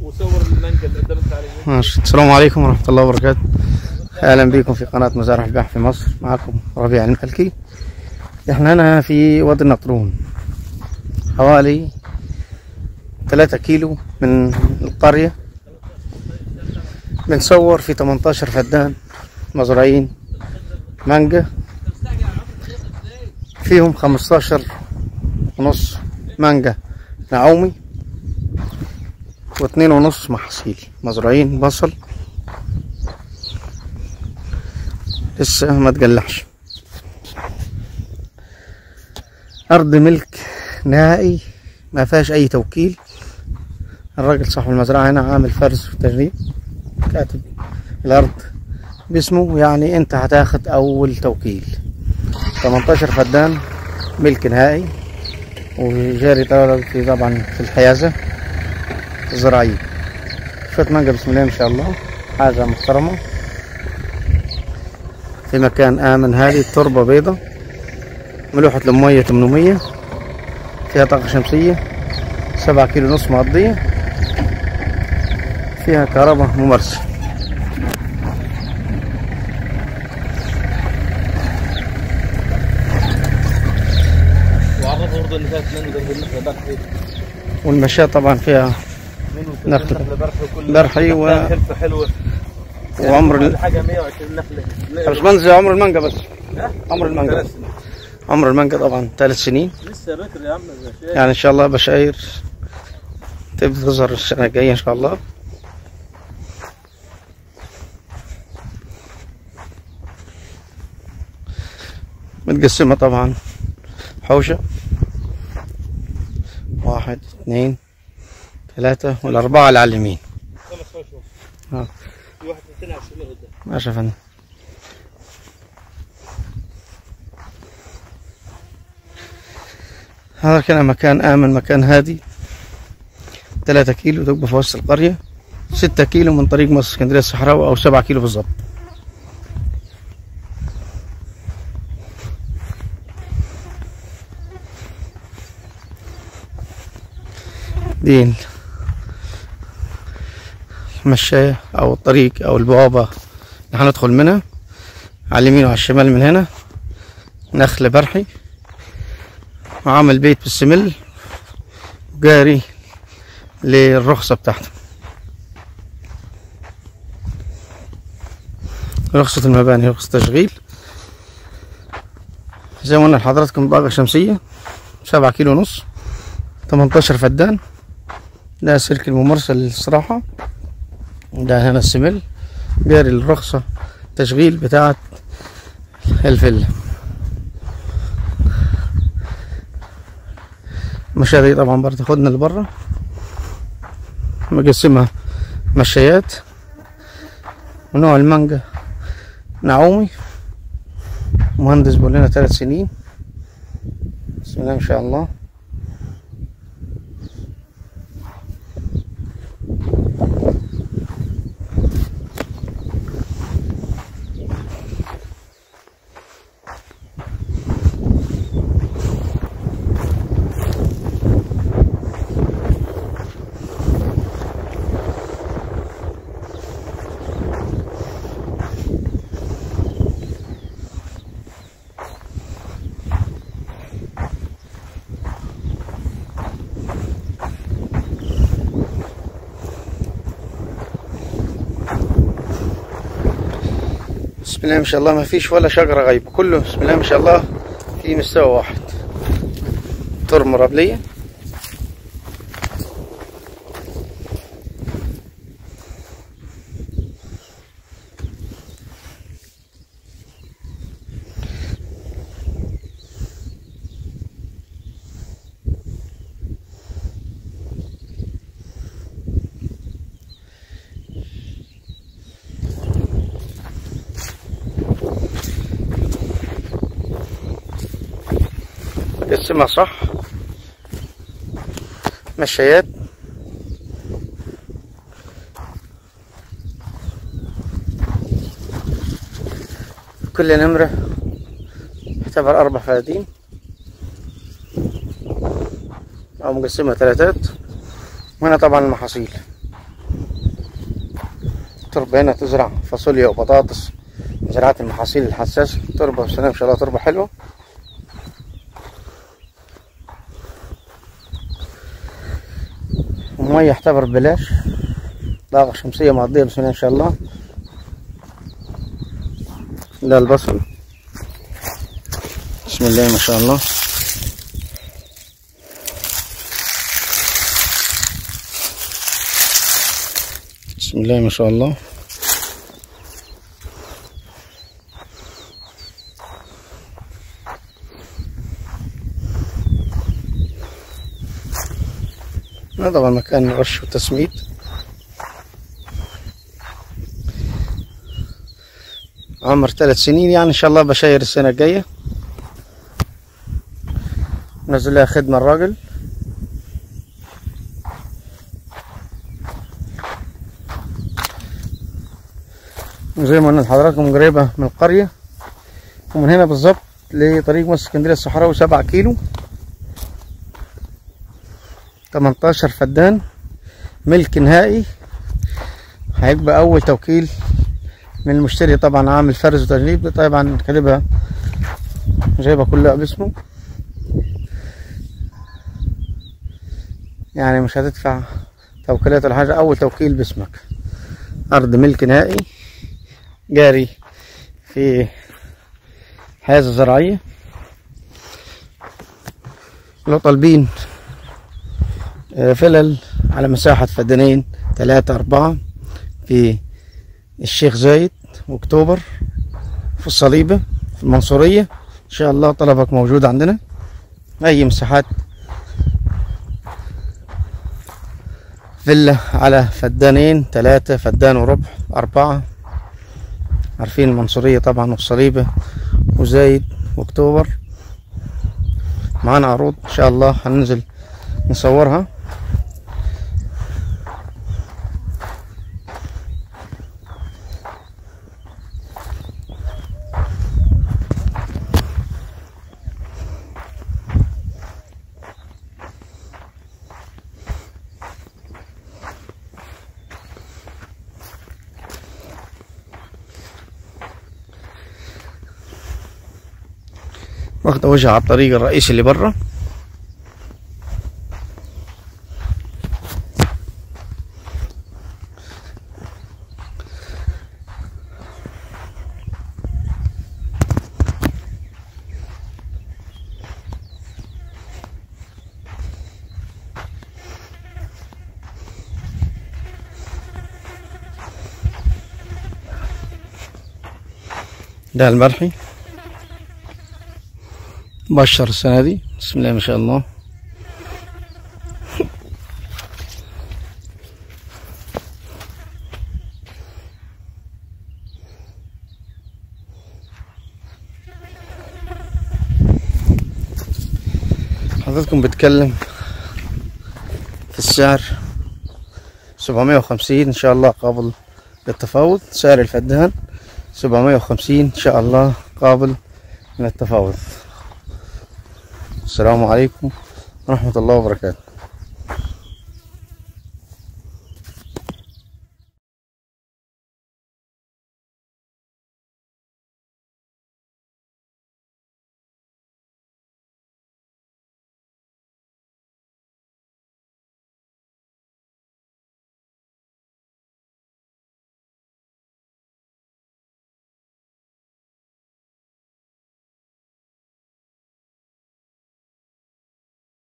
وصور المانجا اللي قدامك عليه. ماشي. السلام عليكم ورحمة الله وبركاته. أهلا بكم في قناة مزارع البحر في مصر. معكم ربيع الملكي. احنا هنا في وادي النطرون، حوالي 3 كيلو من القرية. بنصور في 18 فدان مزروعين مانجا، فيهم 15.5 مانجا نعومي و2.5 محاصيل مزروعين بصل لسه ما تجلحش. أرض ملك نهائي ما فيهاش أي توكيل. الراجل صاحب المزرعة هنا عامل فرز وتجريب، كاتب الأرض باسمه، يعني أنت هتاخد أول توكيل. 18 فدان ملك نهائي، وجاري طبعا في الحيازة الزراعية. شوية مانجا بسم الله ما شاء الله، حاجة محترمة في مكان آمن هادي. التربة بيضة، ملوحة المية 800، فيها طاقة شمسية، 7 كيلو ونص مقضية، فيها كهرباء ممارسة. وعرفوا برضه اللي فات منه ده النخلة برحي، والمشاة طبعا فيها نخلة برحي حلوة وعمر حاجة 120 نخلة. مش منزل عمر المانجا بس. عمر المانجا عمر المانجا طبعا 3 سنين لسه بكر يا عم. يعني ان شاء الله بشاير تبدأ تظهر السنة الجاية ان شاء الله. متقسمة طبعا حوشة 1 2 3 والأربعة اللي على اليمين. في واحد على الشمال قدام. ماشي يا فندم. هذا كان مكان آمن، مكان هادي. 3 كيلو تبقى في وسط القرية، 6 كيلو من طريق مصر اسكندرية الصحراوي، أو 7 كيلو بالظبط. دي المشاية أو الطريق أو البوابة اللي هندخل منها. على اليمين وعلى الشمال من هنا نخل برحي، وعامل بيت بالسمل وجاري للرخصة بتاعته، رخصة المباني، رخصة تشغيل. زي ما قلنا لحضراتكم طاقة شمسية، 7 كيلو ونص، 18 فدان. ده سلك الممارسة للصراحة، ده هنا السمل جاري للرخصة تشغيل بتاعة الفيلا. المشاية دي طبعا برضه تاخدنا لبرا، مقسمها مشايات، ونوع المانجا نعومي. مهندس بيقول لنا 3 سنين. بسم الله ما شاء الله. بسم الله ما شاء الله، ما فيش ولا شجرة غايبة، كله بسم الله ما شاء الله في مستوى واحد. ترمة ربلية، قسمها صح. مشايات، كل نمرة يعتبر 4 فدادين، أو مقسمها 3. وهنا طبعا المحاصيل التربة هنا تزرع فاصوليا وبطاطس، زراعة المحاصيل الحساسة. تربة بسم الله ما شاء الله، تربة حلوة. ومية يعتبر ببلاش، طاقة شمسية مقضية بسم الله ما شاء الله. ده البصل بسم الله ما شاء الله. بسم الله ما شاء الله. هذا طبعا مكان رش وتسميد. عمر 3 سنين، يعني ان شاء الله بشاير السنة الجاية. نزل لها خدمة الراجل. وزي ما قلنا لحضراتكم قريبة من القرية، ومن هنا بالظبط لطريق مصر اسكندرية الصحراوي 7 كيلو، 18 فدان، ملك نهائي. هيبقى أول توكيل من المشتري طبعا، عامل فرز وتجنيب. طبعا كاتبها جايبها كلها باسمه، يعني مش هتدفع توكيلات ولا حاجة، أول توكيل باسمك. أرض ملك نهائي جاري في حيازة زراعية. لو طالبين فلل على مساحة فدانين 3 4 في الشيخ زايد واكتوبر، في الصليبة، في المنصورية، ان شاء الله طلبك موجود عندنا. اي مساحات فيلا على فدانين 3 فدان وربع 4، عارفين المنصورية طبعا والصليبة وزايد واكتوبر. معانا عروض ان شاء الله هننزل نصورها. واخدة وجهها على الطريق الرئيسي اللي برا. ده المرحي مبشر السنة دي بسم الله ما شاء الله. حضرتكم بتكلم في السعر 750 ان شاء الله قابل للتفاوض. سعر الفدان 750 ان شاء الله قابل للتفاوض. السلام عليكم ورحمة الله وبركاته.